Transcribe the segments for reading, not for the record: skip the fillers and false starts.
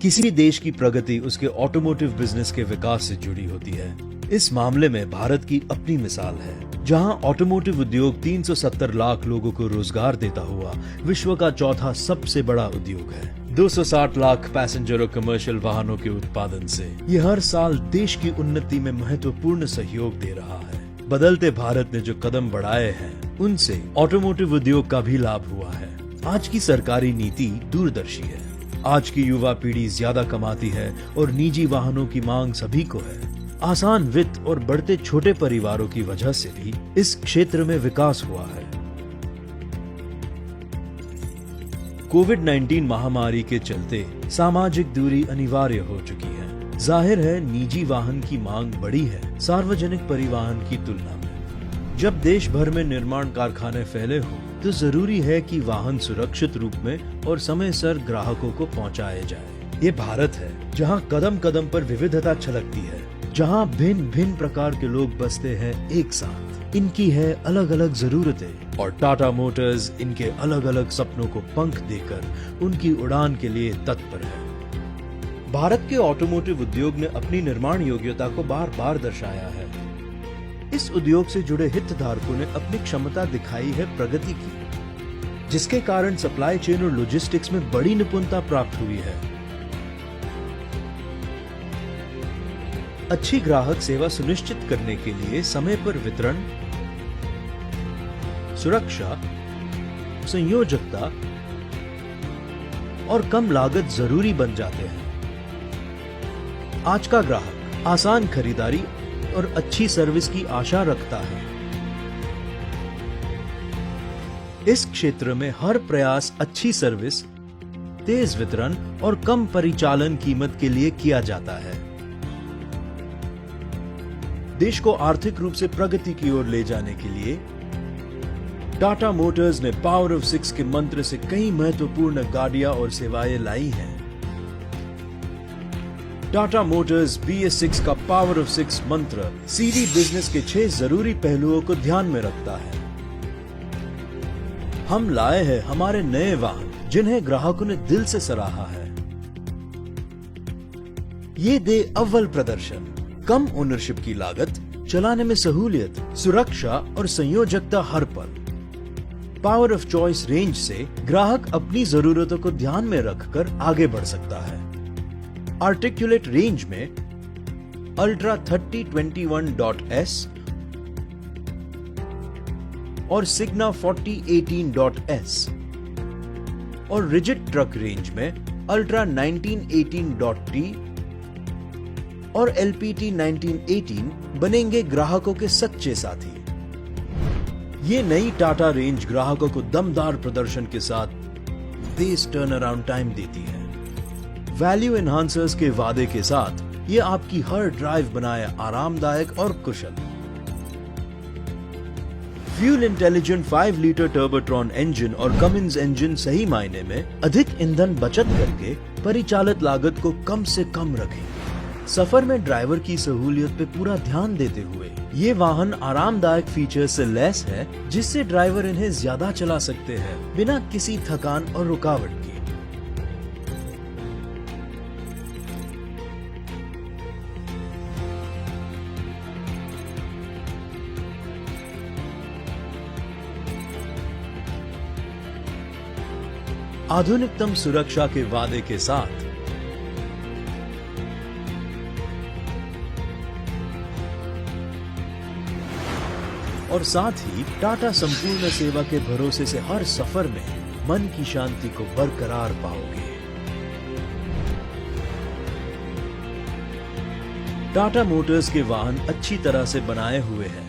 किसी भी देश की प्रगति उसके ऑटोमोटिव बिजनेस के विकास से जुड़ी होती है। इस मामले में भारत की अपनी मिसाल है, जहां ऑटोमोटिव उद्योग 370 लाख लोगों को रोजगार देता हुआ विश्व का चौथा सबसे बड़ा उद्योग है। 260 लाख पैसेंजर और कमर्शियल वाहनों के उत्पादन से ये हर साल देश की उन्नति में महत्वपूर्ण सहयोग दे रहा है। बदलते भारत ने जो कदम बढ़ाए हैं, उनसे ऑटोमोटिव उद्योग का भी लाभ हुआ है। आज की सरकारी नीति दूरदर्शी है। आज की युवा पीढ़ी ज्यादा कमाती है और निजी वाहनों की मांग सभी को है। आसान वित्त और बढ़ते छोटे परिवारों की वजह से भी इस क्षेत्र में विकास हुआ है। कोविड-19 महामारी के चलते सामाजिक दूरी अनिवार्य हो चुकी है। जाहिर है निजी वाहन की मांग बढ़ी है सार्वजनिक परिवहन की तुलना में। जब देश भर में निर्माण कारखाने फैले हो तो जरूरी है कि वाहन सुरक्षित रूप में और समय सर ग्राहकों को पहुंचाए जाए। ये भारत है जहां कदम कदम पर विविधता छलकती है, जहां भिन्न भिन्न प्रकार के लोग बसते हैं एक साथ। इनकी है अलग अलग जरूरतें और टाटा मोटर्स इनके अलग अलग सपनों को पंख देकर उनकी उड़ान के लिए तत्पर है। भारत के ऑटोमोटिव उद्योग ने अपनी निर्माण योग्यता को बार बार दर्शाया है। इस उद्योग से जुड़े हितधारकों ने अपनी क्षमता दिखाई है प्रगति की, जिसके कारण सप्लाई चेन और लॉजिस्टिक्स में बड़ी निपुणता प्राप्त हुई है। अच्छी ग्राहक सेवा सुनिश्चित करने के लिए समय पर वितरण, सुरक्षा, संयोजकता और कम लागत जरूरी बन जाते हैं। आज का ग्राहक आसान खरीदारी और अच्छी सर्विस की आशा रखता है। इस क्षेत्र में हर प्रयास अच्छी सर्विस, तेज वितरण और कम परिचालन कीमत के लिए किया जाता है। देश को आर्थिक रूप से प्रगति की ओर ले जाने के लिए टाटा मोटर्स ने पावर ऑफ 6 के मंत्र से कई महत्वपूर्ण गाड़ियां और सेवाएं लाई हैं। टाटा मोटर्स BS6 का पावर ऑफ 6 मंत्र सीडी बिजनेस के 6 जरूरी पहलुओं को ध्यान में रखता है। हम लाए हैं हमारे नए वाहन, जिन्हें ग्राहकों ने दिल से सराहा है। ये दे अव्वल प्रदर्शन, कम ओनरशिप की लागत, चलाने में सहूलियत, सुरक्षा और संयोजकता हर पल। पावर ऑफ चॉइस रेंज से ग्राहक अपनी जरूरतों को ध्यान में रखकर आगे बढ़ सकता है। आर्टिकुलेट रेंज में अल्ट्रा 3021.S और सिग्ना 4018.S और रिजिड ट्रक रेंज में अल्ट्रा 1918.T और LPT 1918 बनेंगे ग्राहकों के सच्चे साथी। ये नई टाटा रेंज ग्राहकों को दमदार प्रदर्शन के साथ बेस टर्न अराउंड टाइम देती है। वैल्यू एनहांसर्स के वादे के साथ ये आपकी हर ड्राइव बनाए आरामदायक और कुशल। फ्यूल इंटेलिजेंट 5 लीटर टर्बोट्रॉन इंजन और कमिंस इंजन सही मायने में अधिक ईंधन बचत करके परिचालित लागत को कम से कम रखें। सफर में ड्राइवर की सहूलियत पे पूरा ध्यान देते हुए ये वाहन आरामदायक फीचर से लैस है, जिससे ड्राइवर इन्हें ज्यादा चला सकते हैं बिना किसी थकान और रुकावट के। आधुनिकतम सुरक्षा के वादे के साथ और साथ ही टाटा संपूर्ण सेवा के भरोसे से हर सफर में मन की शांति को बरकरार पाओगे। टाटा मोटर्स के वाहन अच्छी तरह से बनाए हुए हैं।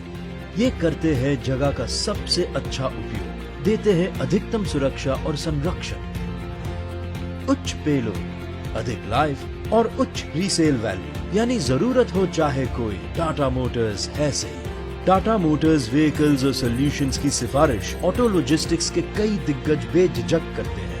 ये करते हैं जगह का सबसे अच्छा उपयोग, देते हैं अधिकतम सुरक्षा और संरक्षण, उच्च पेलोड, अधिक लाइफ और उच्च रीसेल वैल्यू। यानी जरूरत हो चाहे कोई, टाटा मोटर्स है सही। टाटा मोटर्स व्हीकल्स और सॉल्यूशंस की सिफारिश ऑटो लॉजिस्टिक्स के कई दिग्गज बेझिझक करते हैं।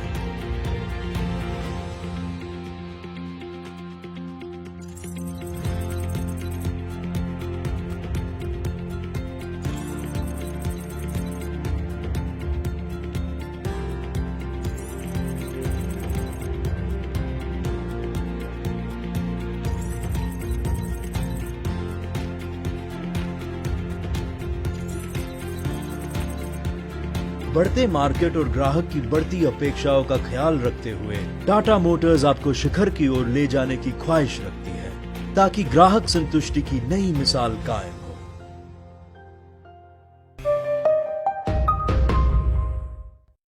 बढ़ते मार्केट और ग्राहक की बढ़ती अपेक्षाओं का ख्याल रखते हुए टाटा मोटर्स आपको शिखर की ओर ले जाने की ख्वाहिश रखती है, ताकि ग्राहक संतुष्टि की नई मिसाल कायम हो।